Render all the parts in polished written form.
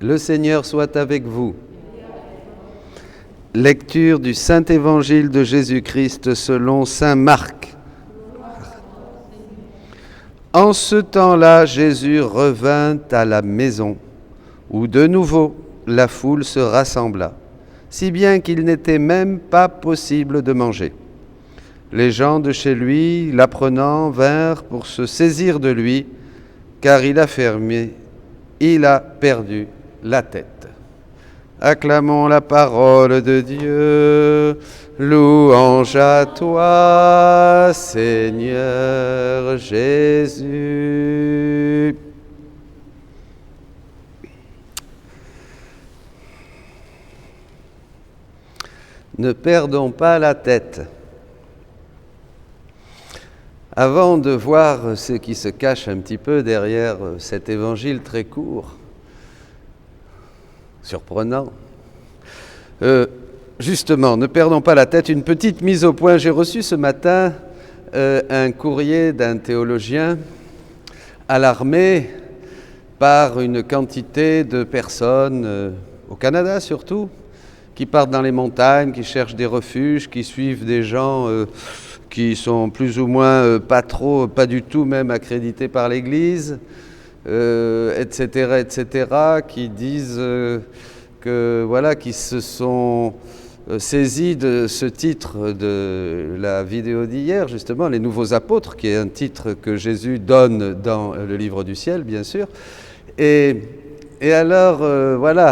Le Seigneur soit avec vous. Lecture du Saint-Évangile de Jésus-Christ selon saint Marc. En ce temps-là, Jésus revint à la maison, où de nouveau la foule se rassembla, si bien qu'il n'était même pas possible de manger. Les gens de chez lui, l'apprenant, vinrent pour se saisir de lui, car il a perdu la tête. Acclamons la parole de Dieu. Louange à toi, Seigneur Jésus. Ne perdons pas la tête. Avant de voir ce qui se cache un petit peu derrière cet évangile très court, surprenant. Justement, ne perdons pas la tête, une petite mise au point. J'ai reçu ce matin un courrier d'un théologien alarmé par une quantité de personnes, au Canada surtout, qui partent dans les montagnes, qui cherchent des refuges, qui suivent des gens qui sont plus ou moins pas du tout même accrédités par l'Église, etc., qui disent qui se sont saisis de ce titre de la vidéo d'hier, justement, les nouveaux apôtres, qui est un titre que Jésus donne dans le livre du ciel, bien sûr, et alors,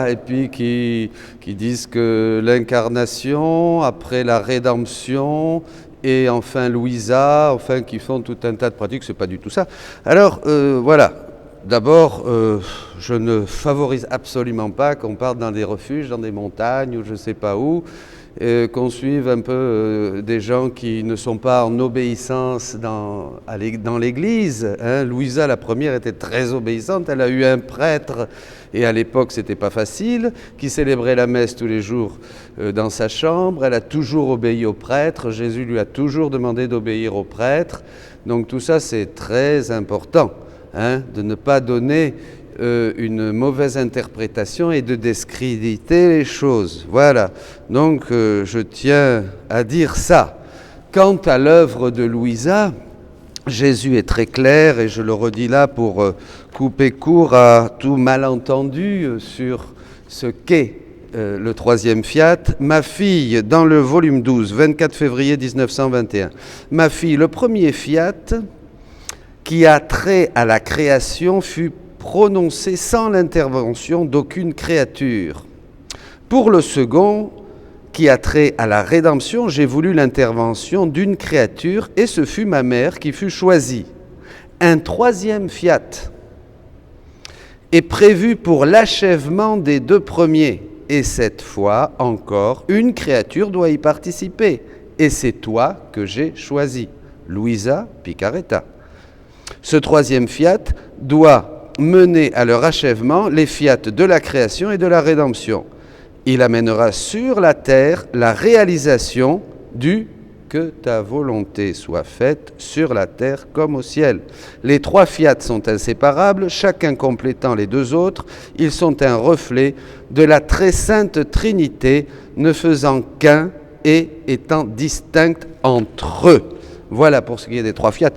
et puis qui disent que l'incarnation, après la rédemption, et enfin Louisa, qui font tout un tas de pratiques, c'est pas du tout ça. Alors, d'abord, je ne favorise absolument pas qu'on parte dans des refuges, dans des montagnes ou je ne sais pas où, qu'on suive un peu des gens qui ne sont pas en obéissance dans l'Église. Louisa, la première, était très obéissante. Elle a eu un prêtre, et à l'époque, c'était pas facile, qui célébrait la messe tous les jours dans sa chambre. Elle a toujours obéi au prêtre. Jésus lui a toujours demandé d'obéir au prêtre. Donc tout ça, c'est très important. De ne pas donner une mauvaise interprétation et de discréditer les choses. Voilà, donc je tiens à dire ça. Quant à l'œuvre de Louisa, Jésus est très clair, et je le redis là pour couper court à tout malentendu sur ce qu'est le troisième fiat. Ma fille, dans le volume 12, 24 février 1921, ma fille, le premier fiat qui a trait à la création fut prononcé sans l'intervention d'aucune créature. Pour le second, qui a trait à la rédemption, j'ai voulu l'intervention d'une créature, et ce fut ma mère qui fut choisie. Un troisième fiat est prévu pour l'achèvement des deux premiers, et cette fois encore, une créature doit y participer, et c'est toi que j'ai choisi, Louisa Picaretta. Ce troisième fiat doit mener à leur achèvement les fiat de la création et de la rédemption. Il amènera sur la terre la réalisation du « que ta volonté soit faite sur la terre comme au ciel ». Les trois fiat sont inséparables, chacun complétant les deux autres. Ils sont un reflet de la très sainte Trinité, ne faisant qu'un et étant distincts entre eux. Voilà pour ce qui est des trois fiat.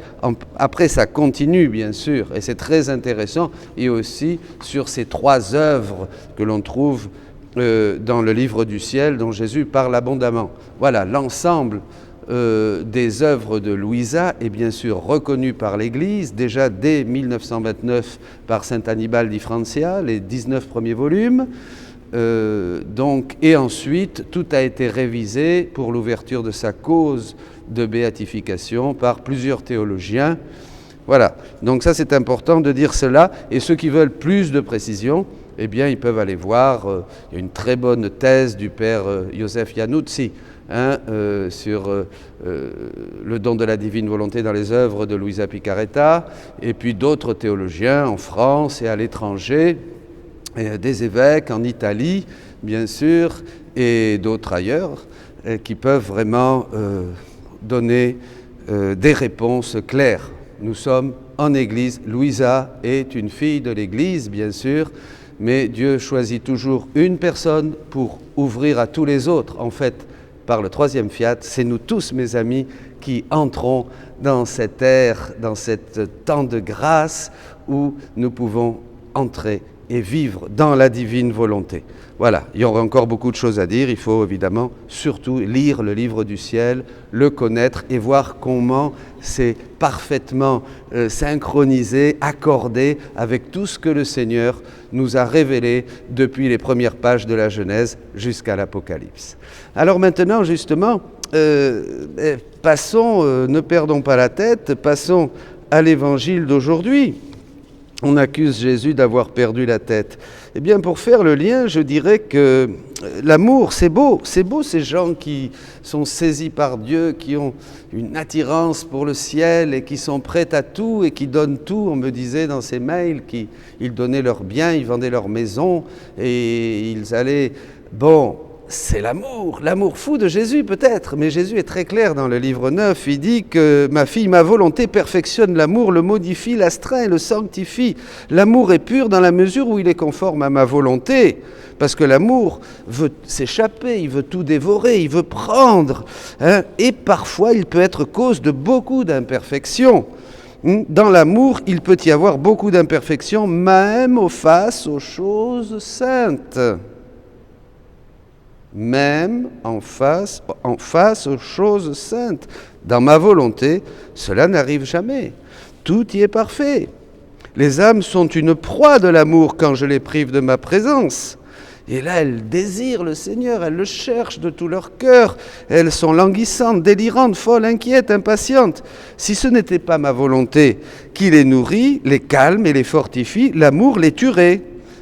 Après, ça continue, bien sûr, et c'est très intéressant, et aussi sur ces trois œuvres que l'on trouve dans le livre du ciel, dont Jésus parle abondamment. Voilà, l'ensemble des œuvres de Louisa est bien sûr reconnu par l'Église, déjà dès 1929 par saint Annibal di Francia, les 19 premiers volumes. Et ensuite, tout a été révisé pour l'ouverture de sa cause de béatification par plusieurs théologiens. Voilà, donc ça c'est important de dire cela, et ceux qui veulent plus de précision, eh bien ils peuvent aller voir, il y a une très bonne thèse du père Joseph Iannuzzi sur le don de la divine volonté dans les œuvres de Louisa Picaretta, et puis d'autres théologiens en France et à l'étranger, et des évêques en Italie, bien sûr, et d'autres ailleurs, qui peuvent vraiment donner des réponses claires. Nous sommes en Église. Louisa est une fille de l'Église, bien sûr, mais Dieu choisit toujours une personne pour ouvrir à tous les autres. En fait, par le troisième fiat, c'est nous tous, mes amis, qui entrons dans cette ère, dans ce temps de grâce où nous pouvons entrer et vivre dans la divine volonté. Voilà, il y aura encore beaucoup de choses à dire. Il faut évidemment surtout lire le livre du ciel, le connaître et voir comment c'est parfaitement synchronisé, accordé avec tout ce que le Seigneur nous a révélé depuis les premières pages de la Genèse jusqu'à l'Apocalypse. Alors maintenant, justement, passons, ne perdons pas la tête, passons à l'évangile d'aujourd'hui. On accuse Jésus d'avoir perdu la tête. Eh bien, pour faire le lien, je dirais que l'amour, c'est beau ces gens qui sont saisis par Dieu, qui ont une attirance pour le ciel et qui sont prêts à tout et qui donnent tout. On me disait dans ces mails qu'ils donnaient leurs biens, ils vendaient leur maison et ils allaient... Bon, c'est l'amour fou de Jésus peut-être, mais Jésus est très clair dans le livre 9, il dit que ma fille, ma volonté perfectionne l'amour, le modifie, l'astreint et le sanctifie. L'amour est pur dans la mesure où il est conforme à ma volonté, parce que l'amour veut s'échapper, il veut tout dévorer, il veut prendre, et parfois il peut être cause de beaucoup d'imperfections. Dans l'amour, il peut y avoir beaucoup d'imperfections, même face aux choses saintes. Même en face aux choses saintes. Dans ma volonté, cela n'arrive jamais. Tout y est parfait. Les âmes sont une proie de l'amour quand je les prive de ma présence. Et là, elles désirent le Seigneur, elles le cherchent de tout leur cœur. Elles sont languissantes, délirantes, folles, inquiètes, impatientes. Si ce n'était pas ma volonté qui les nourrit, les calme et les fortifie, l'amour les tuerait.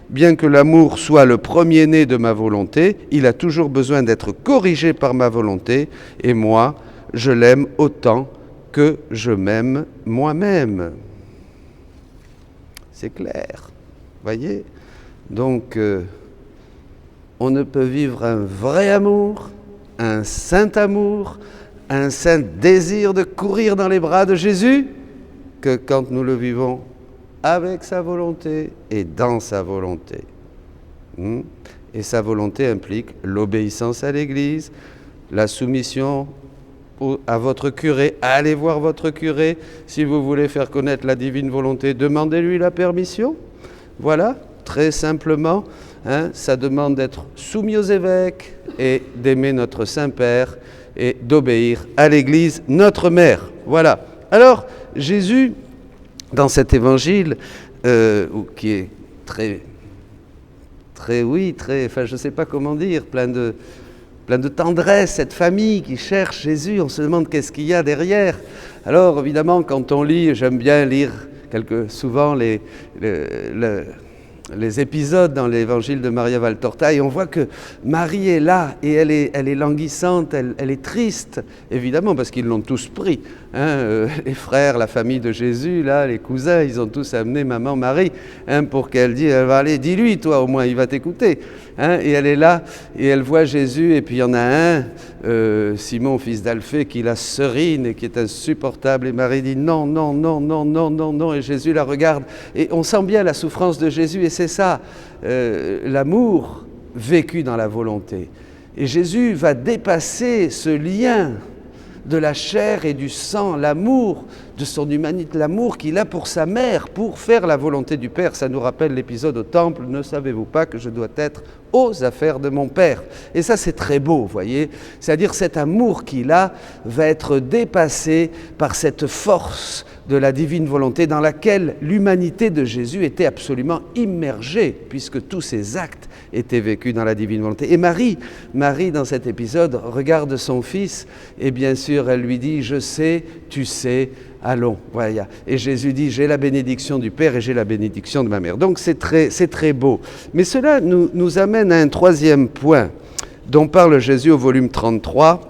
Bien que l'amour soit le premier-né de ma volonté, il a toujours besoin d'être corrigé par ma volonté, et moi, je l'aime autant que je m'aime moi-même. C'est clair, voyez ? Donc, on ne peut vivre un vrai amour, un saint désir de courir dans les bras de Jésus, que quand nous le vivons avec sa volonté et dans sa volonté. Et sa volonté implique l'obéissance à l'Église, la soumission à votre curé. Allez voir votre curé. Si vous voulez faire connaître la divine volonté, demandez-lui la permission. Voilà, très simplement, ça demande d'être soumis aux évêques et d'aimer notre Saint-Père et d'obéir à l'Église, notre mère. Voilà. Alors, Jésus, dans cet évangile, qui est très, enfin je ne sais pas comment dire, plein de tendresse, cette famille qui cherche Jésus, on se demande qu'est-ce qu'il y a derrière. Alors évidemment, quand on lit, j'aime bien lire souvent les épisodes dans l'évangile de Maria Valtorta, et on voit que Marie est là, et elle est languissante, elle est triste, évidemment, parce qu'ils l'ont tous pris. Les frères, la famille de Jésus, là, les cousins, ils ont tous amené maman Marie, pour qu'elle dise, elle va aller, dis-lui, toi, au moins, il va t'écouter. Et elle est là, et elle voit Jésus, et puis il y en a un, Simon, fils d'Alphée, qui la serine et qui est insupportable, et Marie dit non, non, non, non, non, non, non, et Jésus la regarde, et on sent bien la souffrance de Jésus, et c'est ça, l'amour vécu dans la volonté. Et Jésus va dépasser ce lien de la chair et du sang, l'amour de son humanité, l'amour qu'il a pour sa mère, pour faire la volonté du Père. Ça nous rappelle l'épisode au temple, ne savez-vous pas que je dois être aux affaires de mon Père? Et ça, c'est très beau, vous voyez. C'est-à-dire cet amour qu'il a va être dépassé par cette force de la divine volonté dans laquelle l'humanité de Jésus était absolument immergée, puisque tous ses actes étaient vécus dans la divine volonté. Et Marie, dans cet épisode, regarde son fils, et bien sûr, elle lui dit, je sais, tu sais, allons. Voilà. Et Jésus dit, j'ai la bénédiction du Père et j'ai la bénédiction de ma mère. Donc c'est très beau. Mais cela nous amène à un troisième point dont parle Jésus au volume 33,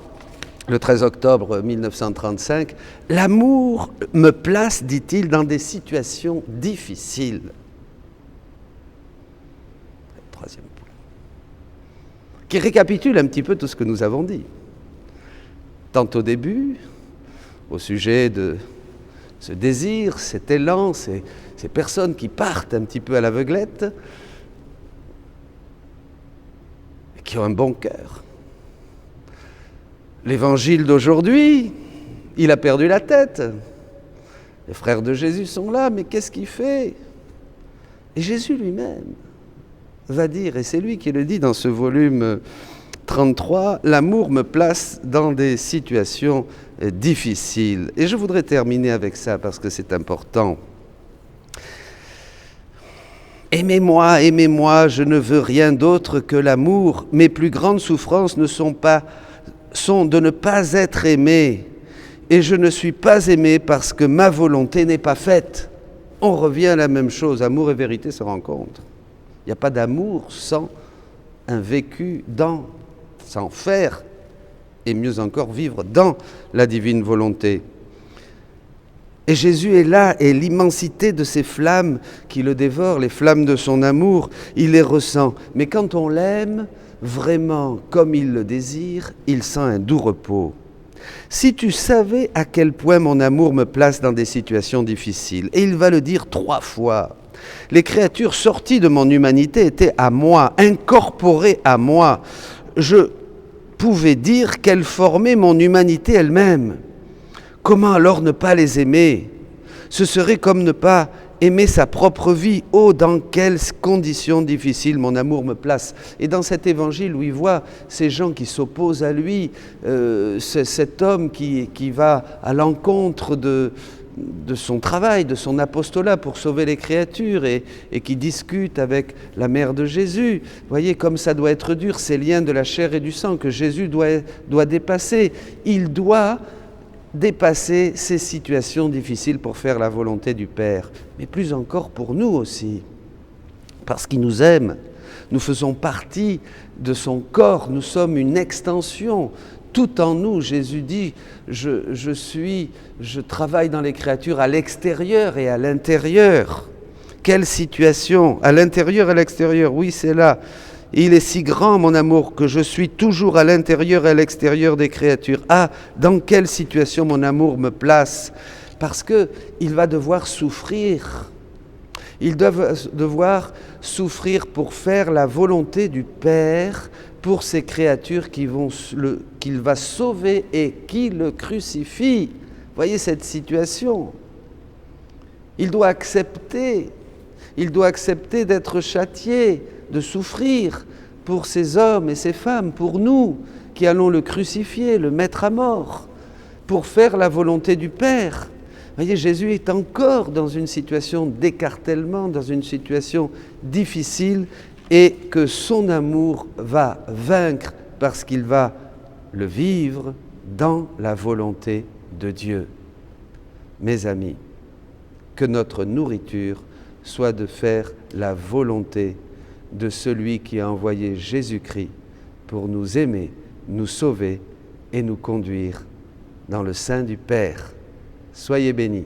le 13 octobre 1935. L'amour me place, dit-il, dans des situations difficiles. Troisième point. Qui récapitule un petit peu tout ce que nous avons dit. Tant au début, au sujet de ce désir, cet élan, ces personnes qui partent un petit peu à l'aveuglette, qui ont un bon cœur. L'évangile d'aujourd'hui, il a perdu la tête. Les frères de Jésus sont là, mais qu'est-ce qu'il fait? Et Jésus lui-même va dire, et c'est lui qui le dit dans ce volume 33, « L'amour me place dans des situations difficiles. » Et je voudrais terminer avec ça parce que c'est important. « Aimez-moi, aimez-moi, je ne veux rien d'autre que l'amour. Mes plus grandes souffrances sont de ne pas être aimé. Et je ne suis pas aimé parce que ma volonté n'est pas faite. » On revient à la même chose, amour et vérité se rencontrent. Il n'y a pas d'amour sans un vécu sans faire, et mieux encore vivre dans la divine volonté. Et Jésus est là, et l'immensité de ces flammes qui le dévorent, les flammes de son amour, il les ressent. Mais quand on l'aime vraiment comme il le désire, il sent un doux repos. Si tu savais à quel point mon amour me place dans des situations difficiles, et il va le dire 3 fois, les créatures sorties de mon humanité étaient à moi, incorporées à moi. Je pouvais dire qu'elles formaient mon humanité elle-même. Comment alors ne pas les aimer? Ce serait comme ne pas aimer sa propre vie. Oh, dans quelles conditions difficiles mon amour me place. Et dans cet évangile où il voit ces gens qui s'opposent à lui, cet homme qui va à l'encontre de son travail, de son apostolat pour sauver les créatures et qui discute avec la mère de Jésus. Vous voyez comme ça doit être dur, ces liens de la chair et du sang que Jésus doit dépasser. Il doit dépasser ces situations difficiles pour faire la volonté du Père, mais plus encore pour nous aussi, parce qu'il nous aime. Nous faisons partie de son corps, nous sommes une extension. Tout en nous, Jésus dit, je travaille dans les créatures à l'extérieur et à l'intérieur. Quelle situation? À l'intérieur et à l'extérieur, oui, c'est là. Il est si grand, mon amour, que je suis toujours à l'intérieur et à l'extérieur des créatures. Ah, dans quelle situation mon amour me place? Parce qu'il va devoir souffrir. Il doit devoir souffrir pour faire la volonté du Père pour ces créatures qu'il va sauver et qui le crucifient. Voyez cette situation. Il doit accepter d'être châtié, de souffrir pour ces hommes et ces femmes, pour nous qui allons le crucifier, le mettre à mort, pour faire la volonté du Père. Voyez, Jésus est encore dans une situation d'écartèlement, dans une situation difficile, et que son amour va vaincre parce qu'il va le vivre dans la volonté de Dieu. Mes amis, que notre nourriture soit de faire la volonté de celui qui a envoyé Jésus-Christ pour nous aimer, nous sauver et nous conduire dans le sein du Père. Soyez bénis.